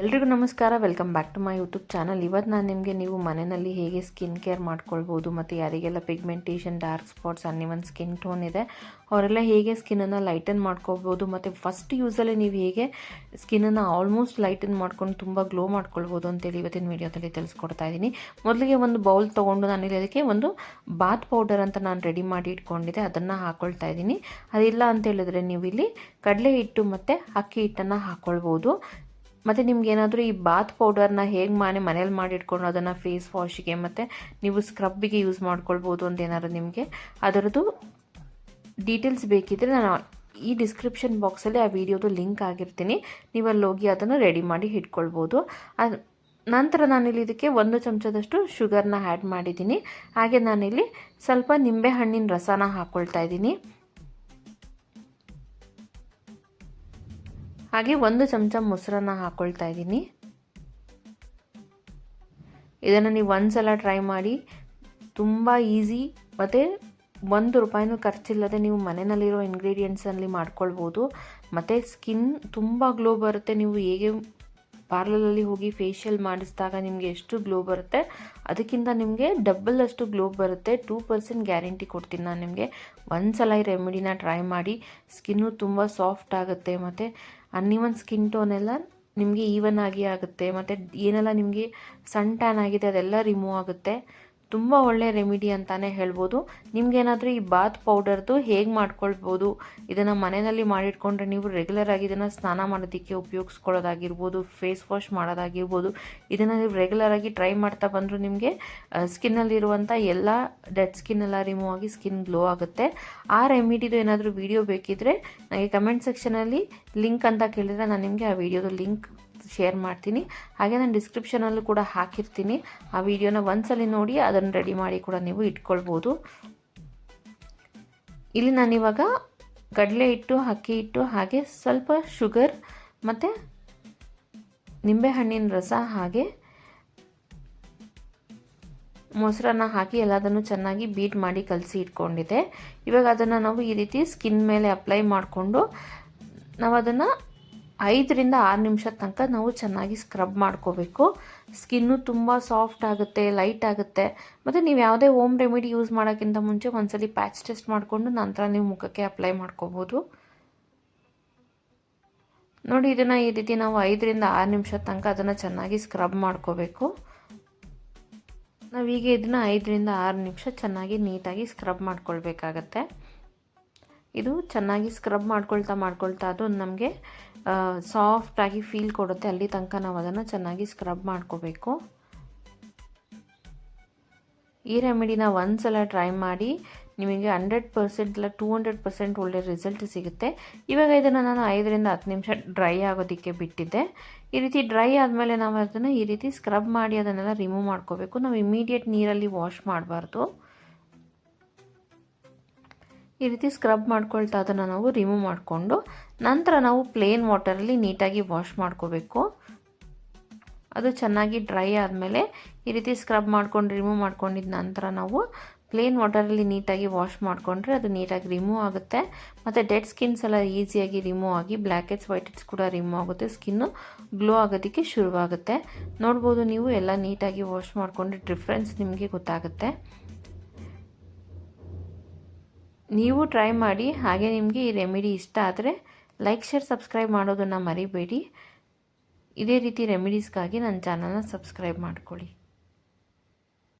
ಎಲ್ರಿಗೂ ನಮಸ್ಕಾರ, welcome back to my YouTube channel. ಇವತ್ತು ನಾನು ನಿಮಗೆ ನೀವು ಮನೆಯಲ್ಲಿ ಹೇಗೆ ಸ್ಕಿನ್ ಕೇರ್ ಮಾಡ್ಕೊಳ್ಬೋದು ಮತ್ತು ಯಾರಿಗೆಲ್ಲ pigmentation, dark spots, uneven skin tone ಇದೆ ಅವರೆಲ್ಲ ಹೇಗೆ ಸ್ಕಿನ್ನನ್ನು ಲೈಟನ್ ಮಾಡ್ಕೊಳ್ಬೋದು ಮತ್ತು ಫಸ್ಟ್ ಯೂಸಲ್ಲಿ ನೀವು ಹೇಗೆ ಸ್ಕಿನ್ನನ್ನು ಆಲ್ಮೋಸ್ಟ್ ಲೈಟನ್ ಮಾಡ್ಕೊಂಡು ತುಂಬ ಗ್ಲೋ ಮಾಡ್ಕೊಳ್ಬೋದು ಅಂತೇಳಿ ಇವತ್ತಿನ ವೀಡಿಯೋದಲ್ಲಿ ತಿಳಿಸ್ಕೊಡ್ತಾ ಇದ್ದೀನಿ. ಮೊದಲಿಗೆ ಒಂದು ಬೌಲ್ ತೊಗೊಂಡು ನಾನಿಲ್ಲಿ ಅದಕ್ಕೆ ಒಂದು ಬಾತ್ ಪೌಡರ್ ಅಂತ ನಾನು ರೆಡಿ ಮಾಡಿ ಇಟ್ಕೊಂಡಿದ್ದೆ, ಅದನ್ನು ಹಾಕ್ಕೊಳ್ತಾ ಇದ್ದೀನಿ. ಅದಿಲ್ಲ ಅಂತ ಹೇಳಿದ್ರೆ ನೀವು ಇಲ್ಲಿ ಕಡಲೆ ಹಿಟ್ಟು ಮತ್ತು ಅಕ್ಕಿ ಹಿಟ್ಟನ್ನು ಹಾಕ್ಕೊಳ್ಬೋದು. ಮತ್ತು ನಿಮ್ಗೇನಾದರೂ ಈ ಬಾತ್ ಪೌಡರ್ನ ಹೇಗೆ ಮನೇಲಿ ಮಾಡಿಟ್ಕೊಂಡು ಅದನ್ನು ಫೇಸ್ ವಾಶಿಗೆ ಮತ್ತು ನೀವು ಸ್ಕ್ರಬ್ಬಿಗೆ ಯೂಸ್ ಮಾಡ್ಕೊಳ್ಬೋದು ಅಂತ ಏನಾದ್ರು ನಿಮಗೆ ಅದರದ್ದು ಡೀಟೇಲ್ಸ್ ಬೇಕಿದ್ದರೆ ನಾನು ಈ ಡಿಸ್ಕ್ರಿಪ್ಷನ್ ಬಾಕ್ಸಲ್ಲಿ ಆ ವಿಡಿಯೋದು ಲಿಂಕ್ ಆಗಿರ್ತೀನಿ, ನೀವು ಅಲ್ಲಿ ಹೋಗಿ ಅದನ್ನು ರೆಡಿ ಮಾಡಿ ಇಟ್ಕೊಳ್ಬೋದು. ನಂತರ ನಾನಿಲ್ಲಿ ಇದಕ್ಕೆ 1 ಚಮಚದಷ್ಟು ಶುಗರ್ನ ಆ್ಯಡ್ ಮಾಡಿದ್ದೀನಿ. ಹಾಗೆ ನಾನಿಲ್ಲಿ ಸ್ವಲ್ಪ ನಿಂಬೆ ಹಣ್ಣಿನ ರಸನ ಹಾಕ್ಕೊಳ್ತಾ ಇದ್ದೀನಿ. ಹಾಗೆ 1 ಚಮಚ ಮೊಸರನ್ನ ಹಾಕ್ಕೊಳ್ತಾ ಇದ್ದೀನಿ. ಇದನ್ನು ನೀವು ಒಂದ್ಸಲ ಟ್ರೈ ಮಾಡಿ, ತುಂಬ ಈಸಿ ಮತ್ತು ₹1 ಖರ್ಚಿಲ್ಲದೆ ನೀವು ಮನೆಯಲ್ಲಿರೋ ಇಂಗ್ರೀಡಿಯೆಂಟ್ಸಲ್ಲಿ ಮಾಡ್ಕೊಳ್ಬೋದು. ಮತ್ತು ಸ್ಕಿನ್ ತುಂಬ ಗ್ಲೋ ಬರುತ್ತೆ. ನೀವು ಹೇಗೆ ಪಾರ್ಲರಲ್ಲಿ ಹೋಗಿ ಫೇಶಿಯಲ್ ಮಾಡಿಸಿದಾಗ ನಿಮಗೆ ಎಷ್ಟು ಗ್ಲೋ ಬರುತ್ತೆ ಅದಕ್ಕಿಂತ ನಿಮಗೆ ಡಬಲ್ ಅಷ್ಟು ಗ್ಲೋ ಬರುತ್ತೆ. 2% ಗ್ಯಾರಂಟಿ ಕೊಡ್ತೀನಿ ನಾನು ನಿಮಗೆ. ಒಂದ್ಸಲ ಈ ರೆಮಿಡಿನ ಟ್ರೈ ಮಾಡಿ, ಸ್ಕಿನ್ನು ತುಂಬ ಸಾಫ್ಟ್ ಆಗುತ್ತೆ ಮತ್ತು ಅನ್ನಿವನ್ ಸ್ಕಿನ್ ಟೋನ್ ಎಲ್ಲ ನಿಮಗೆ ಈವನ್ ಆಗಿ ಆಗುತ್ತೆ. ಮತ್ತು ಏನೆಲ್ಲ ನಿಮಗೆ ಸನ್ ಟ್ಯಾನ್ ಆಗಿದೆ ಅದೆಲ್ಲ ರಿಮೂವ್ ಆಗುತ್ತೆ. ತುಂಬ ಒಳ್ಳೆಯ ರೆಮಿಡಿ ಅಂತಲೇ ಹೇಳ್ಬೋದು. ನಿಮಗೇನಾದರೂ ಈ ಬಾತ್ ಪೌಡರ್ದು ಹೇಗೆ ಮಾಡ್ಕೊಳ್ಬೋದು, ಇದನ್ನು ಮನೆಯಲ್ಲಿ ಮಾಡಿಟ್ಕೊಂಡ್ರೆ ನೀವು ರೆಗ್ಯುಲರಾಗಿ ಇದನ್ನು ಸ್ನಾನ ಮಾಡೋದಕ್ಕೆ ಉಪಯೋಗಿಸ್ಕೊಳ್ಳೋದಾಗಿರ್ಬೋದು, ಫೇಸ್ ವಾಶ್ ಮಾಡೋದಾಗಿರ್ಬೋದು, ಇದನ್ನು ನೀವು ರೆಗ್ಯುಲರಾಗಿ ಟ್ರೈ ಮಾಡ್ತಾ ಬಂದರೂ ನಿಮಗೆ ಸ್ಕಿನ್ನಲ್ಲಿರುವಂಥ ಎಲ್ಲ ಡೆಡ್ ಸ್ಕಿನ್ ಎಲ್ಲ ರಿಮೂವ್ ಆಗಿ ಸ್ಕಿನ್ ಗ್ಲೋ ಆಗುತ್ತೆ. ಆ ರೆಮಿಡಿದು ಏನಾದರೂ ವಿಡಿಯೋ ಬೇಕಿದ್ದರೆ ನನಗೆ ಕಮೆಂಟ್ ಸೆಕ್ಷನಲ್ಲಿ ಲಿಂಕ್ ಅಂತ ಕೇಳಿದರೆ ನಾನು ನಿಮಗೆ ಆ ವಿಡಿಯೋದು ಲಿಂಕ್ ಶೇರ್ ಮಾಡ್ತೀನಿ. ಹಾಗೆ ನಾನು ಡಿಸ್ಕ್ರಿಪ್ಷನಲ್ಲೂ ಕೂಡ ಹಾಕಿರ್ತೀನಿ. ಆ ವಿಡಿಯೋನ ಒಂದ್ಸಲಿ ನೋಡಿ ಅದನ್ನು ರೆಡಿ ಮಾಡಿ ಕೂಡ ನೀವು ಇಟ್ಕೊಳ್ಬೋದು. ಇಲ್ಲಿ ನಾನಿವಾಗ ಕಡಲೆ ಹಿಟ್ಟು, ಅಕ್ಕಿ ಹಿಟ್ಟು, ಹಾಗೆ ಸ್ವಲ್ಪ ಶುಗರ್ ಮತ್ತು ನಿಂಬೆಹಣ್ಣಿನ ರಸ ಹಾಗೆ ಮೊಸರನ್ನ ಹಾಕಿ ಎಲ್ಲದನ್ನು ಚೆನ್ನಾಗಿ ಬೀಟ್ ಮಾಡಿ ಕಲಸಿ ಇಟ್ಕೊಂಡಿದ್ದೆ. ಇವಾಗ ಅದನ್ನು ನಾವು ಈ ರೀತಿ ಸ್ಕಿನ್ ಮೇಲೆ ಅಪ್ಲೈ ಮಾಡಿಕೊಂಡು ನಾವು ಅದನ್ನು 5 ರಿಂದ 6 ನಿಮಿಷ ತನಕ ನಾವು ಚೆನ್ನಾಗಿ ಸ್ಕ್ರಬ್ ಮಾಡ್ಕೋಬೇಕು. ಸ್ಕಿನ್ನು ತುಂಬ ಸಾಫ್ಟ್ ಆಗುತ್ತೆ, ಲೈಟ್ ಆಗುತ್ತೆ. ಮತ್ತು ನೀವು ಯಾವುದೇ ಹೋಮ್ ರೆಮಿಡಿ ಯೂಸ್ ಮಾಡೋಕ್ಕಿಂತ ಮುಂಚೆ ಒಂದ್ಸಲಿ ಪ್ಯಾಚ್ ಟೆಸ್ಟ್ ಮಾಡಿಕೊಂಡು ನಂತರ ನೀವು ಮುಖಕ್ಕೆ ಅಪ್ಲೈ ಮಾಡ್ಕೋಬೋದು. ನೋಡಿ, ಇದನ್ನು ಈ ರೀತಿ ನಾವು 5 ರಿಂದ 6 ನಿಮಿಷ ತನಕ ಅದನ್ನು ಚೆನ್ನಾಗಿ ಸ್ಕ್ರಬ್ ಮಾಡ್ಕೋಬೇಕು. ನಾವೀಗ ಇದನ್ನು 5 ರಿಂದ 6 ನಿಮಿಷ ಚೆನ್ನಾಗಿ ನೀಟಾಗಿ ಸ್ಕ್ರಬ್ ಮಾಡ್ಕೊಳ್ಬೇಕಾಗತ್ತೆ. ಇದು ಚೆನ್ನಾಗಿ ಸ್ಕ್ರಬ್ ಮಾಡ್ಕೊಳ್ತಾ ಅದು ನಮಗೆ ಸಾಫ್ಟಾಗಿ ಫೀಲ್ ಕೊಡುತ್ತೆ. ಅಲ್ಲಿ ತನಕ ನಾವು ಅದನ್ನು ಚೆನ್ನಾಗಿ ಸ್ಕ್ರಬ್ ಮಾಡ್ಕೋಬೇಕು. ಈ ರೆಮಿಡಿನ ಒಂದ್ಸಲ ಟ್ರೈ ಮಾಡಿ, ನಿಮಗೆ 100% ಇಲ್ಲ 200% ಒಳ್ಳೆ ರಿಸಲ್ಟ್ ಸಿಗುತ್ತೆ. ಇವಾಗ ಇದನ್ನು ನಾನು 5 ರಿಂದ 10 ನಿಮಿಷ ಡ್ರೈ ಆಗೋದಕ್ಕೆ ಬಿಟ್ಟಿದ್ದೆ. ಈ ರೀತಿ ಡ್ರೈ ಆದಮೇಲೆ ನಾವು ಅದನ್ನು ಈ ರೀತಿ ಸ್ಕ್ರಬ್ ಮಾಡಿ ಅದನ್ನೆಲ್ಲ ರಿಮೂವ್ ಮಾಡ್ಕೋಬೇಕು. ನಾವು ಇಮಿಡಿಯೇಟ್ ನೀರಲ್ಲಿ ವಾಶ್ ಮಾಡಬಾರ್ದು. ಈ ರೀತಿ ಸ್ಕ್ರಬ್ ಮಾಡ್ಕೊಳ್ತಾ ಅದನ್ನು ನಾವು ರಿಮೂವ್ ಮಾಡಿಕೊಂಡು ನಂತರ ನಾವು ಪ್ಲೇನ್ ವಾಟರಲ್ಲಿ ನೀಟಾಗಿ ವಾಶ್ ಮಾಡ್ಕೋಬೇಕು. ಅದು ಚೆನ್ನಾಗಿ ಡ್ರೈ ಆದಮೇಲೆ ಈ ರೀತಿ ಸ್ಕ್ರಬ್ ಮಾಡ್ಕೊಂಡು ರಿಮೂವ್ ಮಾಡ್ಕೊಂಡಿದ್ದ ನಂತರ ನಾವು ಪ್ಲೇನ್ ವಾಟರಲ್ಲಿ ನೀಟಾಗಿ ವಾಶ್ ಮಾಡಿಕೊಂಡ್ರೆ ಅದು ನೀಟಾಗಿ ರಿಮೂವ್ ಆಗುತ್ತೆ. ಮತ್ತು ಡೆಡ್ ಸ್ಕಿನ್ಸ್ ಎಲ್ಲ ಈಸಿಯಾಗಿ ರಿಮೂವ್ ಆಗಿ ಬ್ಲ್ಯಾಕ್ ಹೆಡ್ಸ್, ವೈಟ್ ಹೆಡ್ಸ್ ಕೂಡ ರಿಮೂವ್ ಆಗುತ್ತೆ. ಸ್ಕಿನ್ನು ಗ್ಲೋ ಆಗೋದಕ್ಕೆ ಶುರುವಾಗುತ್ತೆ. ನೋಡ್ಬೋದು, ನೀವು ಎಲ್ಲ ನೀಟಾಗಿ ವಾಶ್ ಮಾಡಿಕೊಂಡ್ರೆ ಡಿಫ್ರೆನ್ಸ್ ನಿಮಗೆ ಗೊತ್ತಾಗುತ್ತೆ. ನೀವು ಟ್ರೈ ಮಾಡಿ. ಹಾಗೆ ನಿಮಗೆ ಈ ರೆಮಿಡಿ ಇಷ್ಟ ಆದರೆ ಲೈಕ್, ಶೇರ್, ಸಬ್ಸ್ಕ್ರೈಬ್ ಮಾಡೋದನ್ನು ಮರಿಬೇಡಿ. ಇದೇ ರೀತಿ ರೆಮಿಡೀಸ್ಗಾಗಿ ನನ್ನ ಚಾನಲ್ನ ಸಬ್ಸ್ಕ್ರೈಬ್ ಮಾಡ್ಕೊಳ್ಳಿ.